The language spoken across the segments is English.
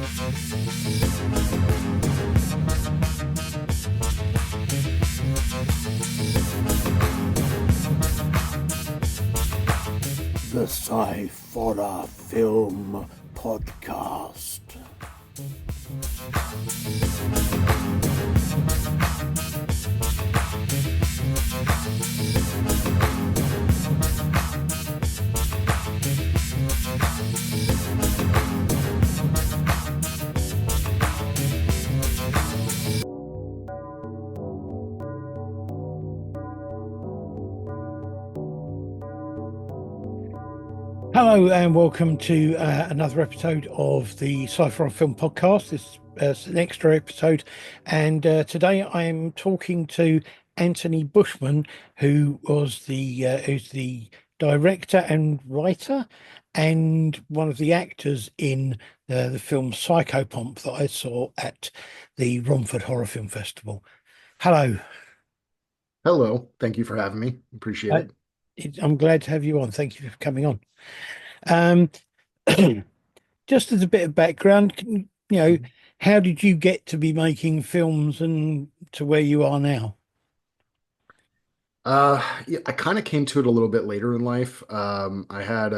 The Sciforrror Film Podcast. Hello and welcome to another episode of the Sciforror Film Podcast. This is an extra episode, and today I am talking to Anthony Bushman, who's the director and writer, and one of the actors in the film Psychopomp that I saw at the Romford Horror Film Festival. Hello. Hello. Thank you for having me. Appreciate Uh, it. I'm glad to have you on. Thank you for coming on. Um, just as a bit of background, how did you get to be making films and to where you are now? Yeah, I kind of came to it a little bit later in life. I had,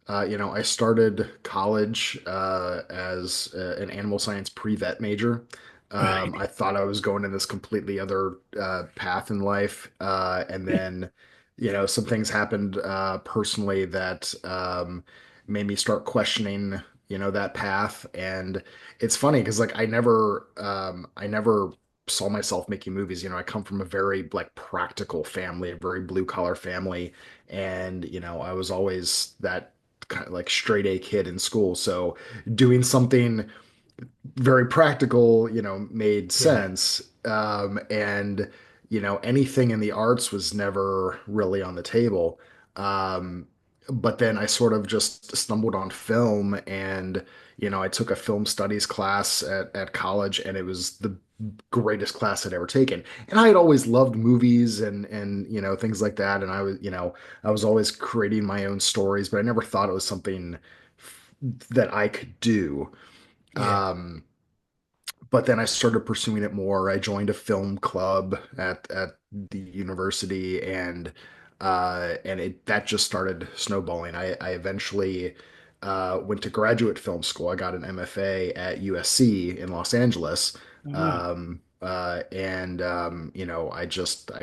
I started college as an animal science pre-vet major. Right. I thought I was going in this completely other path in life, and then, some things happened personally that made me start questioning, that path. And it's funny because like I never saw myself making movies. I come from a very like practical family, a very blue collar family, and I was always that kind of like straight A kid in school. So doing something very practical, made Yeah. sense. And anything in the arts was never really on the table. Um, but then I sort of just stumbled on film, and I took a film studies class at college, and it was the greatest class I'd ever taken. And I had always loved movies and things like that. And I was always creating my own stories, but I never thought it was something that I could do. Yeah. Um, but then I started pursuing it more. I joined a film club at the university, and it that just started snowballing. I eventually went to graduate film school. I got an MFA at USC in Los Angeles. All right. I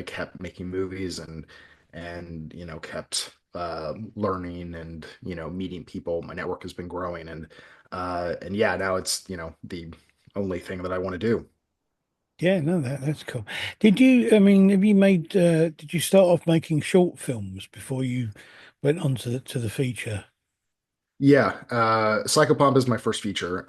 kept making movies and kept learning and meeting people. My network has been growing, and yeah, now it's the only thing that I want to do. Yeah, no, that's cool. Did you start off making short films before you went on to the feature? Yeah, Psychopomp is my first feature.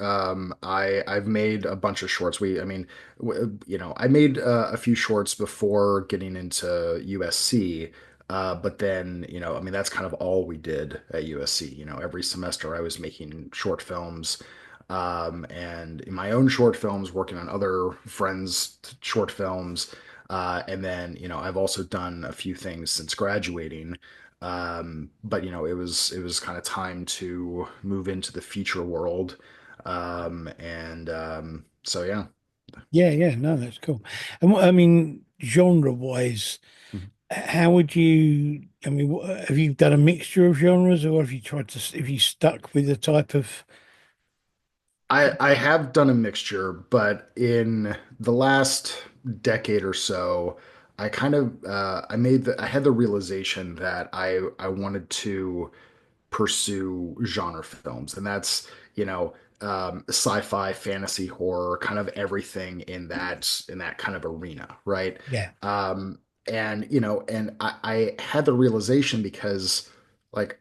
I've made a bunch of shorts. I made a few shorts before getting into USC, but then that's kind of all we did at USC. Every semester I was making short films, and in my own short films, working on other friends' short films, and then I've also done a few things since graduating. But it was kind of time to move into the feature world. And so yeah. Yeah, yeah, no, that's cool. And genre wise, Mhm. how would you? Have you done a mixture of genres, or have you have you stuck with a type of? I have done a mixture, but in the last decade or so, I kind of I had the realization that I wanted to pursue genre films, and that's sci-fi, fantasy, horror, kind of everything in that kind of arena, right? Yeah, And I had the realization because, like,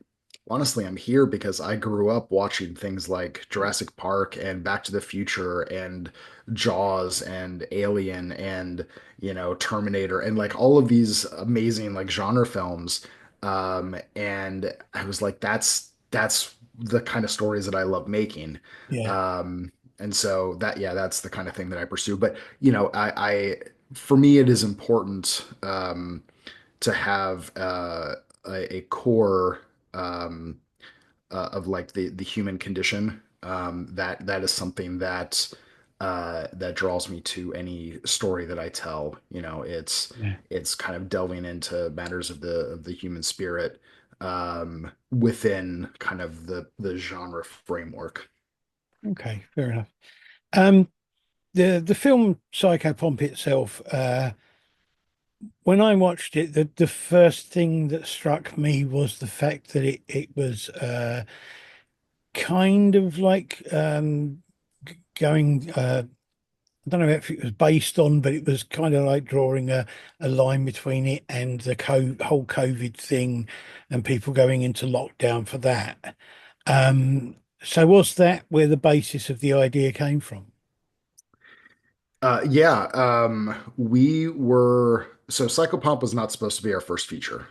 honestly, I'm here because I grew up watching things like Jurassic Park and Back to the Future and Jaws and Alien and Terminator and like all of these amazing like genre films. And I was like, that's the kind of stories that I love making. yeah, And so yeah, that's the kind of thing that I pursue. But for me, it is important to have a core of like the human condition. That is something that that draws me to any story that I tell. Yeah. It's kind of delving into matters of the human spirit within kind of the genre framework. Okay, fair enough. Um, the film Psychopomp itself, when I watched it, the first thing that struck me was the fact that it was kind of like going I don't know if it was based on, but it was kind of like drawing a line between it and the whole COVID thing and people going into lockdown for that. So was that where the basis of the idea came from? Yeah, we were so Psychopomp was not supposed to be our first feature.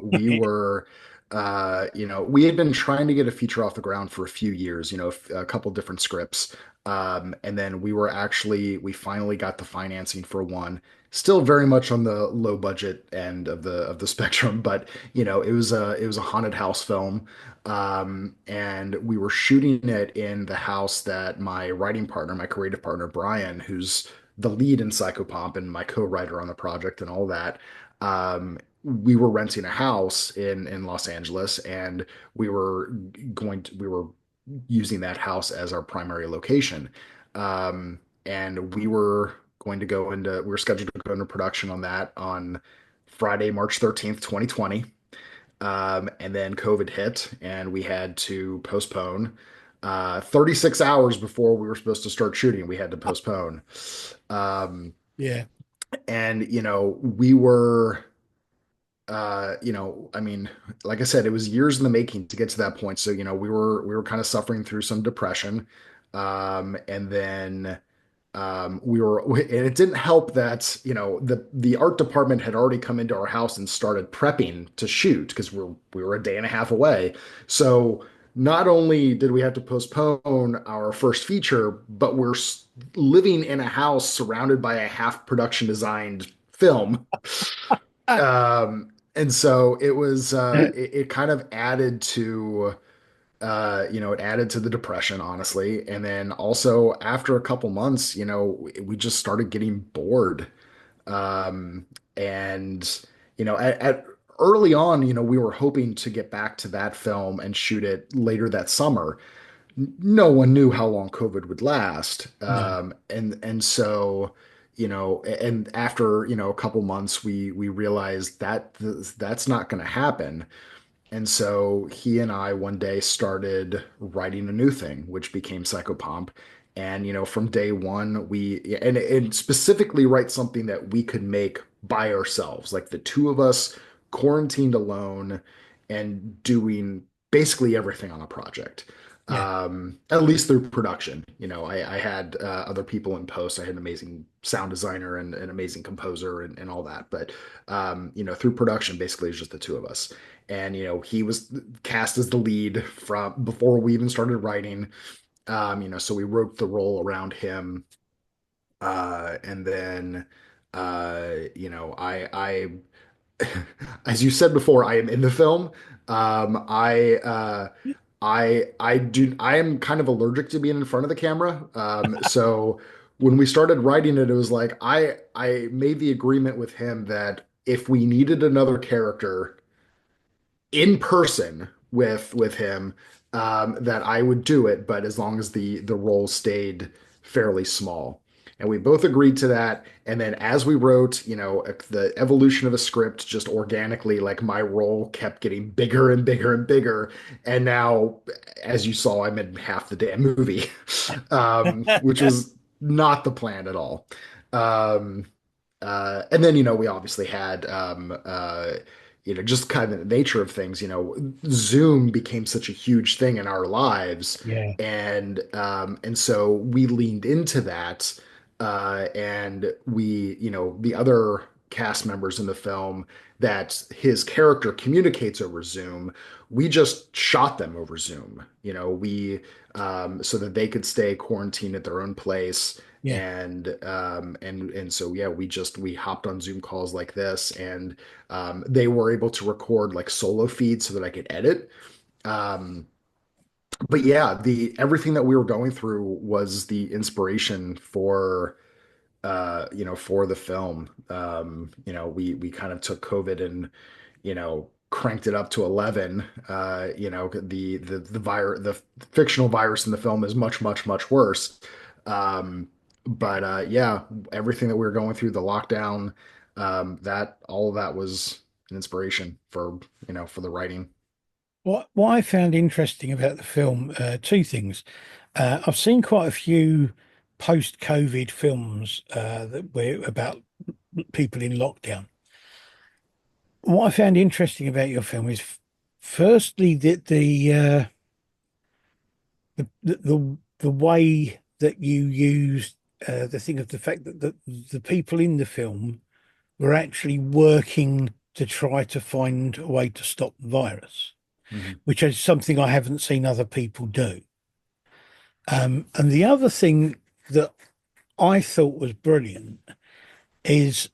We were, we had been trying to get a feature off the ground for a few years, a couple different scripts. And then we finally got the financing for one. Still very much on the low budget end of the spectrum, but it was a haunted house film. And we were shooting it in the house that my writing partner, my creative partner, Brian, who's the lead in Psychopomp and my co-writer on the project and all that. We were renting a house in Los Angeles, and we were using that house as our primary location. And we were scheduled to go into production on that on Friday, March 13th, 2020. And then COVID hit, and we had to postpone. 36 hours before we were supposed to start shooting, we had to postpone. Um, Yeah, and we were, I mean, like I said, it was years in the making to get to that point. So, we were kind of suffering through some depression. And then and it didn't help that the art department had already come into our house and started prepping to shoot because we were a day and a half away. So not only did we have to postpone our first feature, but living in a house surrounded by a half production designed film. And so it kind of added to it added to the depression, honestly. And then also after a couple months, we just started getting bored. Um, and at early on, we were hoping to get back to that film and shoot it later that summer. No one knew how long COVID would last. no, And so, and after, a couple months, we realized that that's not going to happen. And so he and I one day started writing a new thing, which became Psychopomp. And from day one, and specifically write something that we could make by ourselves, like the two of us quarantined alone and doing basically everything on a project. yeah, At least through production. I had other people in post. I had an amazing sound designer and an amazing composer and all that. But through production, basically, it's just the two of us. And he was cast as the lead from before we even started writing. So we wrote the role around him. And then as you said before, I am in the film. I am kind of allergic to being in front of the camera. So when we started writing it, it was like I made the agreement with him that if we needed another character in person with him, that I would do it, but as long as the role stayed fairly small. And we both agreed to that. And then as we wrote, the evolution of a script just organically, like my role kept getting bigger and bigger and bigger. And now, as you saw, I'm in half the damn movie, which was not the plan at all. Um, and then, we obviously had, just kind of the nature of things, Zoom became such a huge thing in our lives. yeah, And so we leaned into that. And the other cast members in the film that his character communicates over Zoom, we just shot them over Zoom, so that they could stay quarantined at their own place yeah, and so yeah, we hopped on Zoom calls like this, and they were able to record like solo feeds so that I could edit. Um, but yeah, the everything that we were going through was the inspiration for for the film. We kind of took COVID and cranked it up to 11. The fictional virus in the film is much, much, much worse. Um, but yeah, everything that we were going through, the lockdown, that all of that was an inspiration for for the writing. What I found interesting about the film, two things. I've seen quite a few post-COVID films that were about people in lockdown. What I found interesting about your film is, firstly, that the way that you used the thing of the fact that the people in the film were actually working to try to find a way to stop the virus, Mhm. which is something I haven't seen other people do. And the other thing that I thought was brilliant is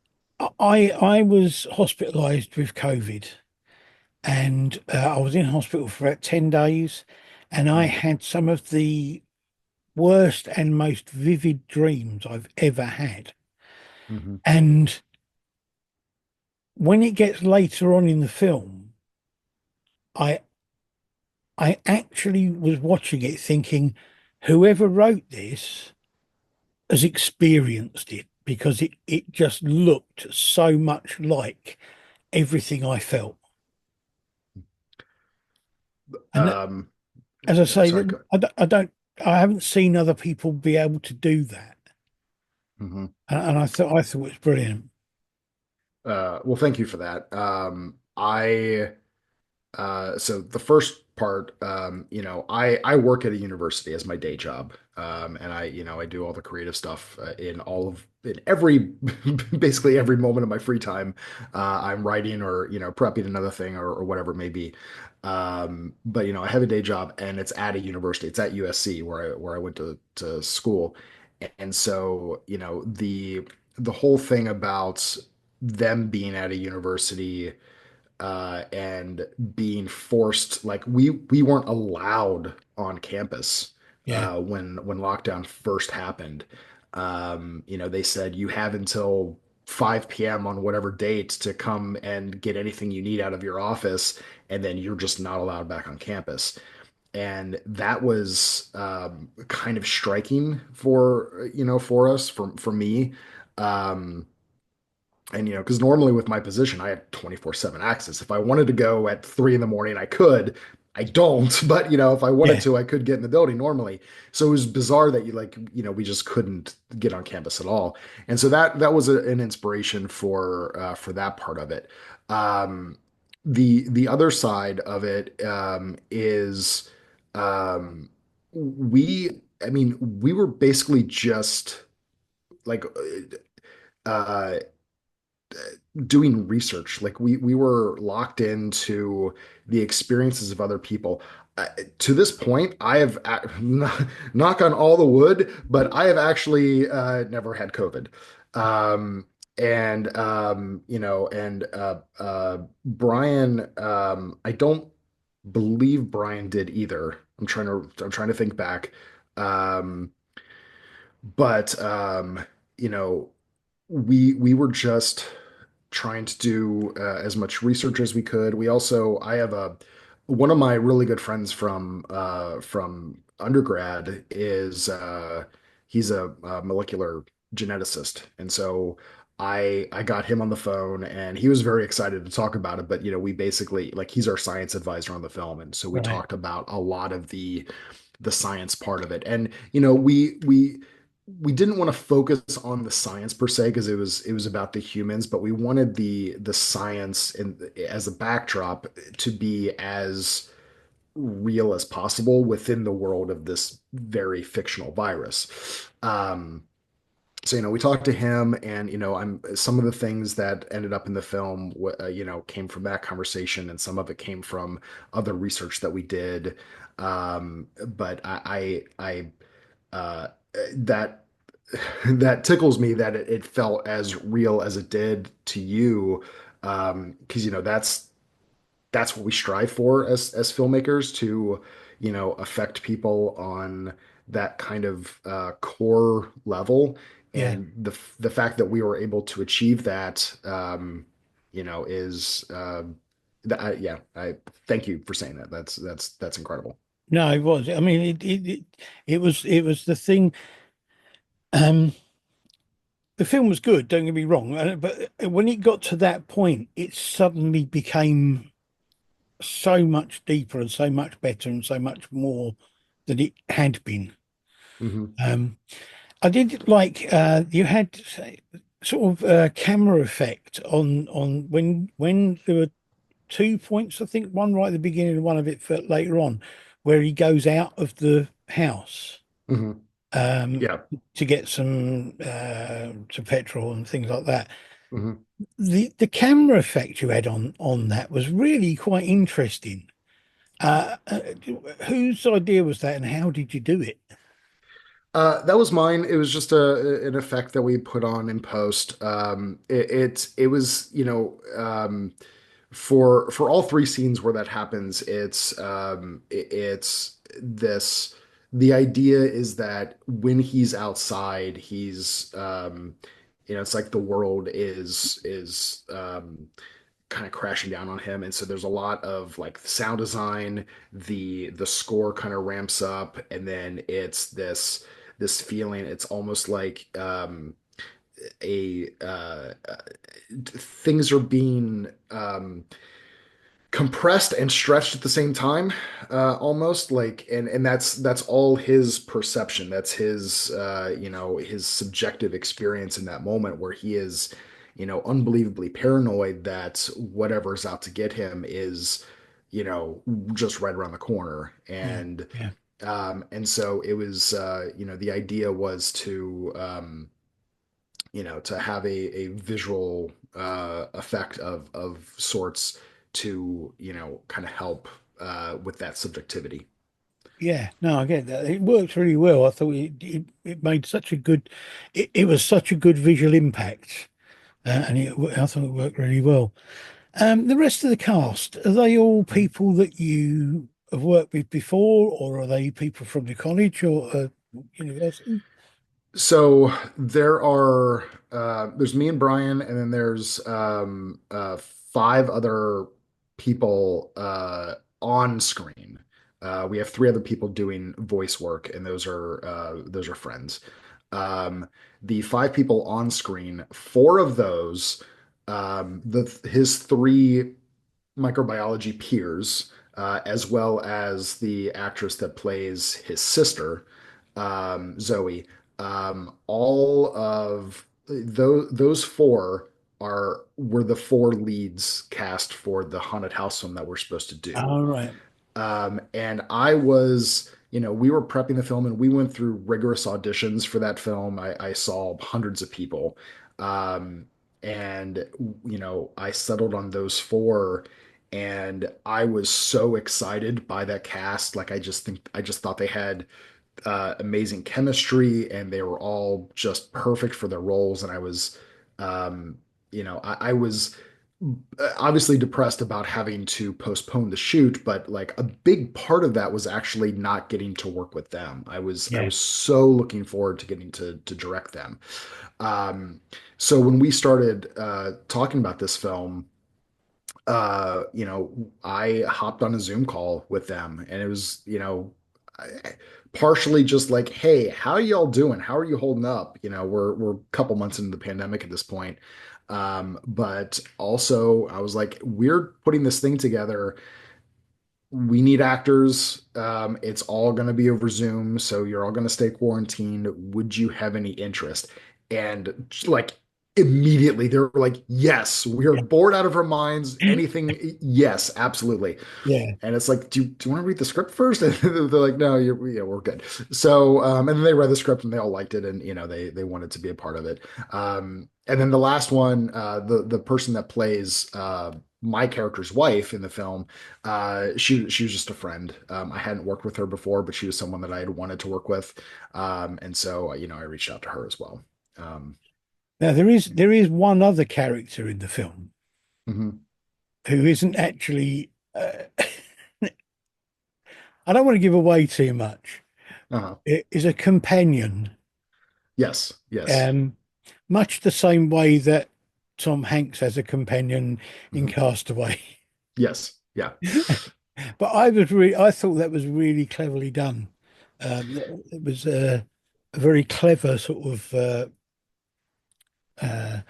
I was hospitalized with COVID, and I was in hospital for about 10 days, and I Mhm. had some of the worst and most vivid dreams I've ever had. Mhm. And when it gets later on in the film, I I actually was watching it thinking, whoever wrote this has experienced it, because it just looked so much like everything I felt. And Um, as I say, Sorry. that I haven't seen other people be able to do that. Mhm. And I thought it was brilliant. Well, thank you for that. So the first part, I work at a university as my day job, and I do all the creative stuff in every basically every moment of my free time. I'm writing or prepping another thing or whatever it may be. But I have a day job, and it's at a university. It's at USC where I went to school, and so the whole thing about them being at a university and being forced, like we weren't allowed on campus Yeah, when lockdown first happened. They said you have until 5 p.m. on whatever date to come and get anything you need out of your office, and then you're just not allowed back on campus. And that was kind of striking for us, for me. Um, and because normally with my position, I have 24/7 access. If I wanted to go at 3 in the morning, I could. I don't, but if I wanted yeah. to, I could get in the building normally. So it was bizarre that we just couldn't get on campus at all. And so that was an inspiration for that part of it. Um, the other side of it is um, I mean, we were basically just like uh doing research. Like we were locked into the experiences of other people. To this point, I have knock on all the wood, but I have actually never had COVID. Um, and Brian, I don't believe Brian did either. I'm trying to think back. Um, but you know, we were just trying to do as much research as we could. I have a one of my really good friends from undergrad is he's a molecular geneticist, and so I got him on the phone, and he was very excited to talk about it. But we basically, like, he's our science advisor on the film, and so we Right. talked about a lot of the science part of it. And we didn't want to focus on the science per se because it was about the humans, but we wanted the science as a backdrop to be as real as possible within the world of this very fictional virus. So we talked to him, and I'm some of the things that ended up in the film came from that conversation, and some of it came from other research that we did. But uh, that that tickles me that it felt as real as it did to you, because that's that's what we strive for as filmmakers to, affect people on that kind of core level. Yeah. And the fact that we were able to achieve that, is yeah. I thank you for saying that. That's incredible. No, it was. I mean, it was the thing. Um, the film was good. Don't get me wrong, but when it got to that point, it suddenly became so much deeper and so much better and so much more than it had been. Hmm. Um, I did like you had sort of camera effect on when there were 2 points, I think, one right at the beginning and one a bit later on, where he goes out of the house Hmm. um, Yeah. to get some petrol and things like that. Hmm. The camera effect you had on that was really quite interesting. Uh, uh, whose idea was that, and how did you do it? That was mine. It was just an effect that we put on in post. It was, for all three scenes where that happens, it's this. The idea is that when he's outside, it's like the world is kind of crashing down on him, and so there's a lot of like sound design. The score kind of ramps up, and then it's this feeling. It's almost like a things are being compressed and stretched at the same time, almost like, and that's all his perception. That's his his subjective experience in that moment where he is, unbelievably paranoid that whatever's out to get him is, just right around the corner. Yeah, yeah, And so it was, the idea was to have a visual effect of sorts to, kind of help with that subjectivity. yeah. No, I get that. It works really well. I thought it made such a good. It was such a good visual impact, and I thought it worked really well. The rest of the cast, are they all people that you have worked with before, or are they people from the college or university? So there's me and Brian, and then there's five other people on screen. We have three other people doing voice work, and those are friends. The five people on screen, four of those, his three microbiology peers, as well as the actress that plays his sister, Zoe. All of those four were the four leads cast for the haunted house film that we're supposed to do. All right. And I was, we were prepping the film and we went through rigorous auditions for that film. I saw hundreds of people. Um, and, I settled on those four, and I was so excited by that cast. Like, I just thought they had amazing chemistry, and they were all just perfect for their roles. And I was, I was obviously depressed about having to postpone the shoot, but like a big part of that was actually not getting to work with them. I Yeah. was so looking forward to getting to direct them. Um, so when we started talking about this film, I hopped on a Zoom call with them, and it was, partially just like, hey, how y'all doing? How are you holding up? We're a couple months into the pandemic at this point. But also I was like, we're putting this thing together. We need actors. It's all going to be over Zoom, so you're all going to stay quarantined. Would you have any interest? And like immediately they were like, yes, we are bored out of our minds. Anything, yes, absolutely. Yeah. And it's like, do you want to read the script first? And they're like, no, yeah, we're good. So, and then they read the script and they all liked it, and they wanted to be a part of it. And then the last one, the person that plays my character's wife in the film, she was just a friend. I hadn't worked with her before, but she was someone that I had wanted to work with, and so I reached out to her as well. Um, Now there is one other character in the film mhm. who isn't actually uh, I don't want to give away too much. Uh-huh. It is a companion, Yes, yes. um, much the same way that Tom Hanks has a companion in Mhm. Castaway. Yes, yeah. But I thought that was really cleverly done. It was a very clever sort of uh,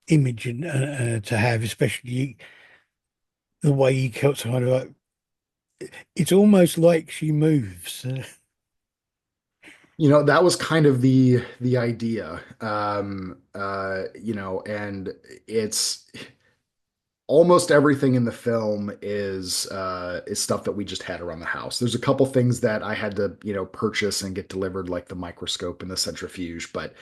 image to have, especially the way he cuts kind of like it's almost like she moves. That was kind of the idea. And it's almost everything in the film is stuff that we just had around the house. There's a couple things that I had to, purchase and get delivered, like the microscope and the centrifuge, but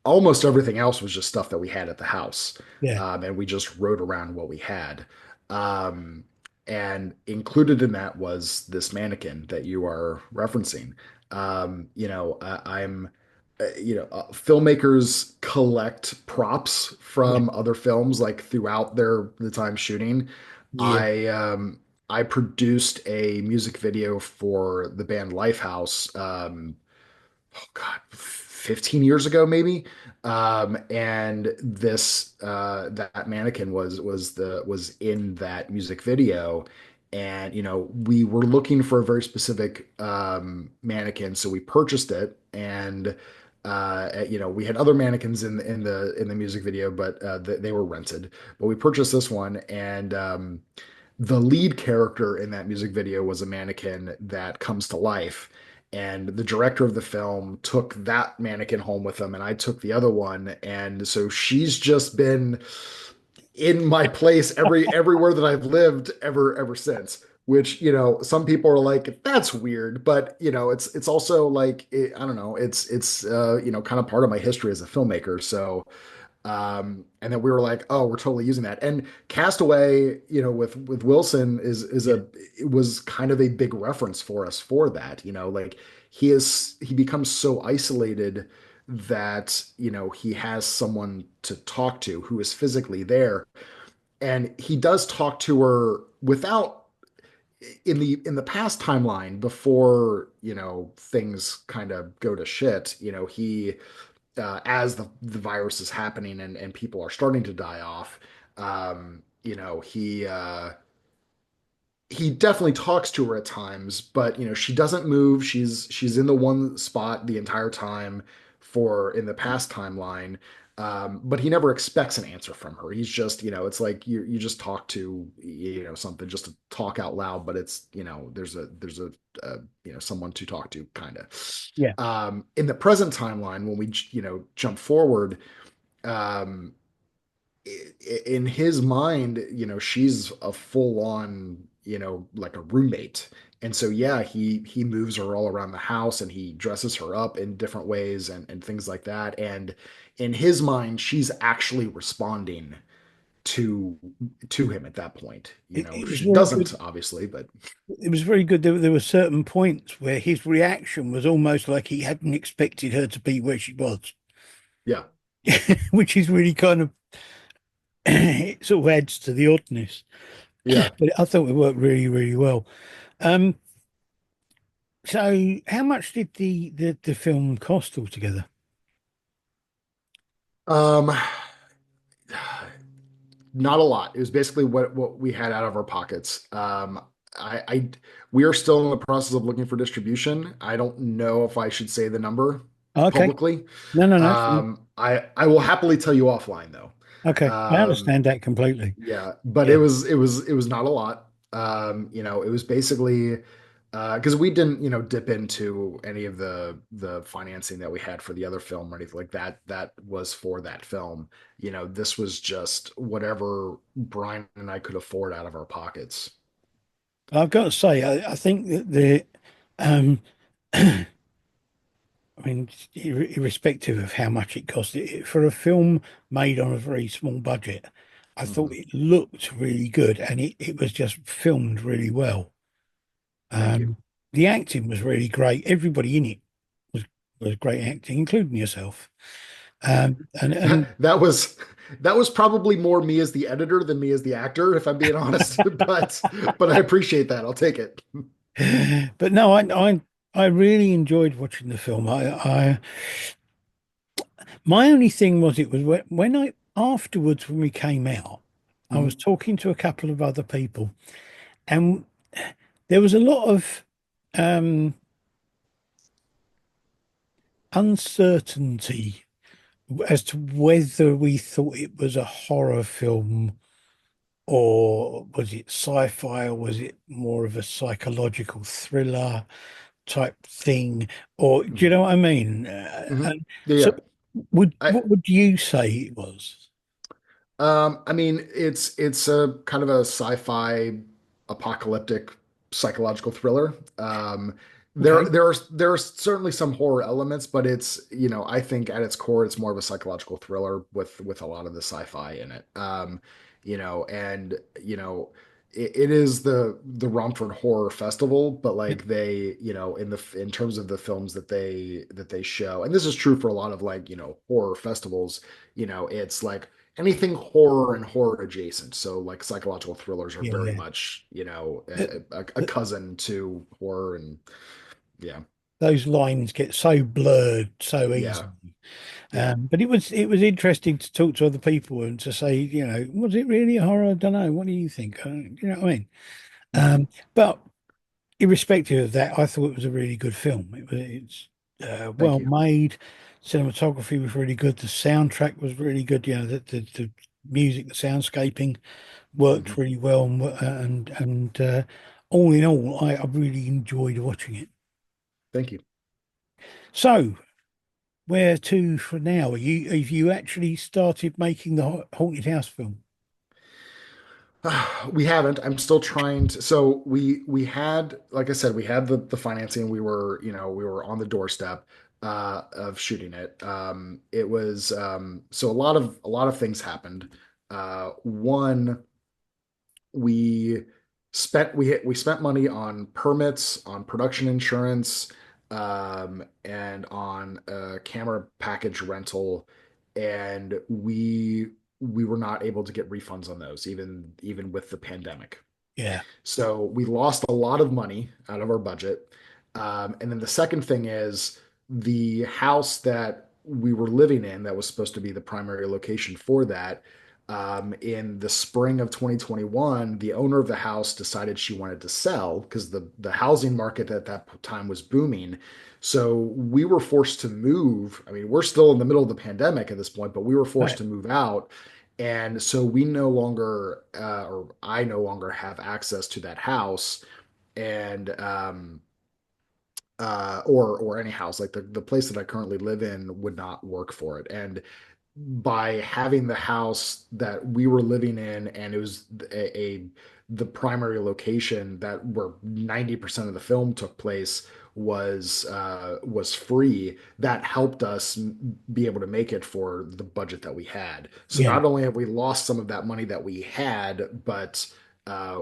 almost everything else was just stuff that we had at the house. Yeah, And we just wrote around what we had. Um, and included in that was this mannequin that you are referencing. I'm, filmmakers collect props yeah, from other films like throughout the time shooting. yeah, I produced a music video for the band Lifehouse. Oh God, 15 years ago maybe. And this that mannequin was in that music video. And we were looking for a very specific mannequin, so we purchased it. And we had other mannequins in the music video, but they were rented. But we purchased this one, and the lead character in that music video was a mannequin that comes to life. And the director of the film took that mannequin home with him, and I took the other one. And so she's just been in my place everywhere that I've lived ever since. Which, some people are like, that's weird, but it's also like I don't know, it's kind of part of my history as a filmmaker. So and then we were like, oh, we're totally using that. And Castaway, with Wilson yeah. it was kind of a big reference for us for that. Like he becomes so isolated that, he has someone to talk to who is physically there. And he does talk to her without in the past timeline before, things kind of go to shit. He as the virus is happening and people are starting to die off, he definitely talks to her at times, but she doesn't move. She's in the one spot the entire time for in the past timeline. But he never expects an answer from her. He's just, it's like you just talk to, something just to talk out loud, but it's, there's a someone to talk to kind of. Yeah. In the present timeline, when we, jump forward, um, in his mind, she's a full on, like a roommate. And so, yeah, he moves her all around the house and he dresses her up in different ways and things like that. And in his mind, she's actually responding to to him at that point. It was She very good. doesn't obviously, but It was very good. There were certain points where his reaction was almost like he hadn't expected her to be where she was, yeah, which is really kind of it sort of adds to the oddness. yeah. But I thought it worked really, really well. Um, so how much did the film cost altogether? Um, Not a lot. It was basically what we had out of our pockets. I we are still in the process of looking for distribution. I don't know if I should say the number Okay. publicly. No, no, no. It's fine. I will happily tell you offline though. Okay. I Um, understand that completely. yeah, but it Yeah. was it was it was not a lot. It was basically because we didn't, dip into any of the financing that we had for the other film or anything like that. That was for that film. This was just whatever Brian and I could afford out of our pockets. I've got to say, I think that um, I mean, irrespective of how much it cost, for a film made on a very small budget, I thought Mhm. it looked really good and it was just filmed really well. Thank you. Um, the acting was really great. Everybody in it was great acting, including yourself. And That was That was probably more me as the editor than me as the actor, if I'm being honest. But I appreciate that. I'll take it. But no, I really enjoyed watching the film. I my only thing was it was when I afterwards when we came out, I was Mhm, talking to a couple of other people, and there was a lot of um, uncertainty as to whether we thought it was a horror film or was it sci-fi or was it more of a psychological thriller type thing, or do you mhm, know what I mean? mhm. And Yeah, so, yeah. would I what would you say it was? I mean, it's a kind of a sci-fi apocalyptic psychological thriller. Okay, There are certainly some horror elements, but it's, I think at its core it's more of a psychological thriller with a lot of the sci-fi in it. And it is the Romford Horror Festival, but yep, like they, in terms of the films that they show, and this is true for a lot of like, horror festivals, it's like anything horror and horror adjacent. So like psychological thrillers are very yeah. much, Th- a cousin to horror and yeah, those lines get so blurred so yeah, easily. yeah. But it was interesting to talk to other people and to say, was it really a horror? I don't know. What do you think? You know what I mean? Mhm. But irrespective of that, I thought it was a really good film. It's Thank well you. made. Cinematography was really good. The soundtrack was really good. The music, the soundscaping worked Mhm. really well, and all in all, I really enjoyed watching it. Thank you. So, where to for now? Have you actually started making the haunted house film? We haven't. I'm still trying to. So we had, like I said, we had the financing. We were on the doorstep of shooting it. It was so a lot of things happened. One, we we spent money on permits, on production insurance, and on a camera package rental, and we were not able to get refunds on those, even with the pandemic. Yeah, So we lost a lot of money out of our budget. And then the second thing is the house that we were living in, that was supposed to be the primary location for that. In the spring of 2021, the owner of the house decided she wanted to sell because the housing market at that time was booming. So we were forced to move. I mean, we're still in the middle of the pandemic at this point, but we were forced right. to move out, and so we no longer, or I no longer have access to that house, and or any house. Like the place that I currently live in would not work for it. And by having the house that we were living in, and it was the primary location that where 90% of the film took place was free, that helped us be able to make it for the budget that we had. So Yeah. not only have we lost some of that money that we had, but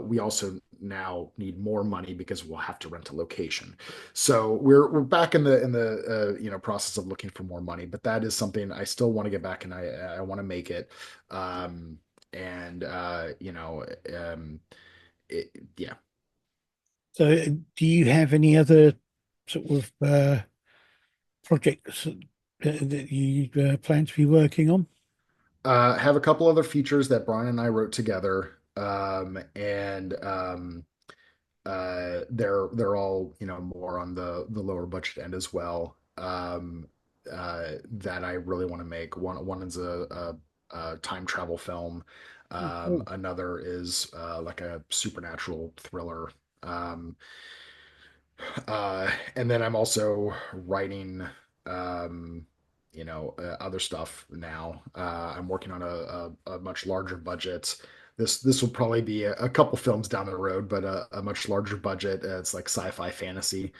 we also now need more money because we'll have to rent a location. So we're back in the process of looking for more money, but that is something I still want to get back, and I want to make it. Um, and yeah. So, do you have any other sort of projects that you plan to be working on? Have a couple other features that Brian and I wrote together, and they're all, more on the lower budget end as well. That I really want to make. One is a time travel film. Oh, cool. Another is like a supernatural thriller. Um, and then I'm also writing, other stuff now. I'm working on a much larger budget. This will probably be a couple films down the road, but a much larger budget. It's like sci-fi fantasy.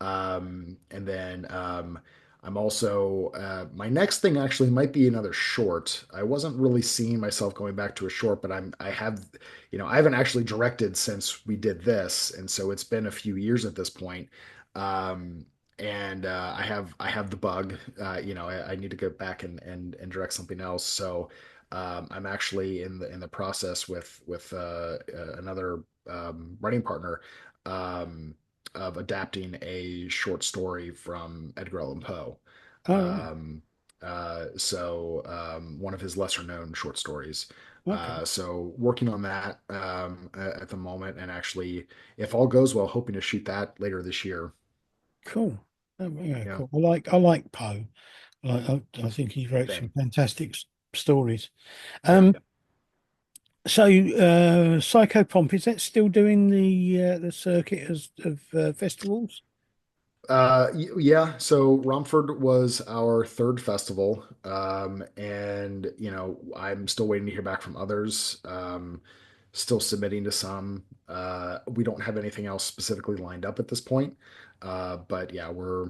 And then I'm also my next thing actually might be another short. I wasn't really seeing myself going back to a short, but I have, I haven't actually directed since we did this, and so it's been a few years at this point. Um, and I have the bug. I need to go back and direct something else. So I'm actually in the process with another writing partner of adapting a short story from Edgar Allan Poe. Oh, Um, one of his lesser known short stories. okay, So working on that at the moment, and actually, if all goes well, hoping to shoot that later this year. cool. Yeah, Yeah, cool. I like Poe. I think he wrote some same. fantastic stories. Yeah. Um, so Psychopomp, is that still doing the circuit of festivals? Yeah, so Romford was our third festival, and I'm still waiting to hear back from others. Still submitting to some. We don't have anything else specifically lined up at this point, but yeah, we're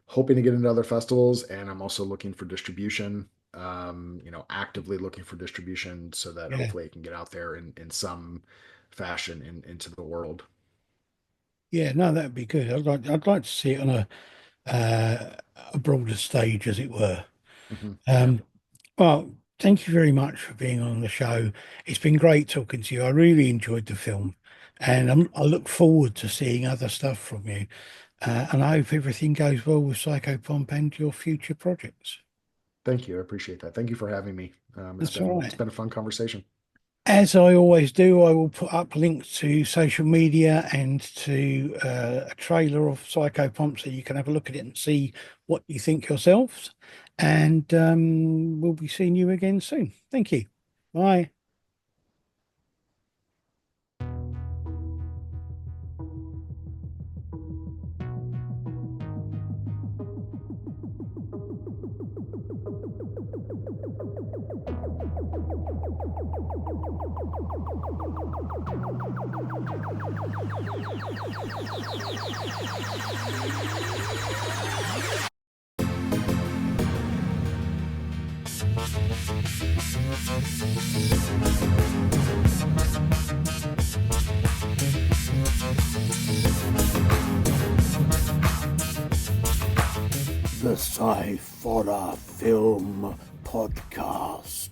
hoping to get into other festivals, and I'm also looking for distribution. Actively looking for distribution so that Yeah, hopefully it can get out there in some fashion into the world. yeah. No, that'd be good. I'd like to see it on uh, a broader stage, as it were. Yeah. Um, well, thank you very much for being on the show. It's been great talking to you. I really enjoyed the film, and I look forward to seeing other stuff from you. And I hope everything goes well with Psychopomp and your future projects. Thank you. I appreciate that. Thank you for having me. That's all It's right. been a fun conversation. As I always do, I will put up links to social media and to a trailer of Psychopomp so you can have a look at it and see what you think yourselves. And we'll be seeing you again soon. Thank you. Bye. The Sciforror Film Podcast.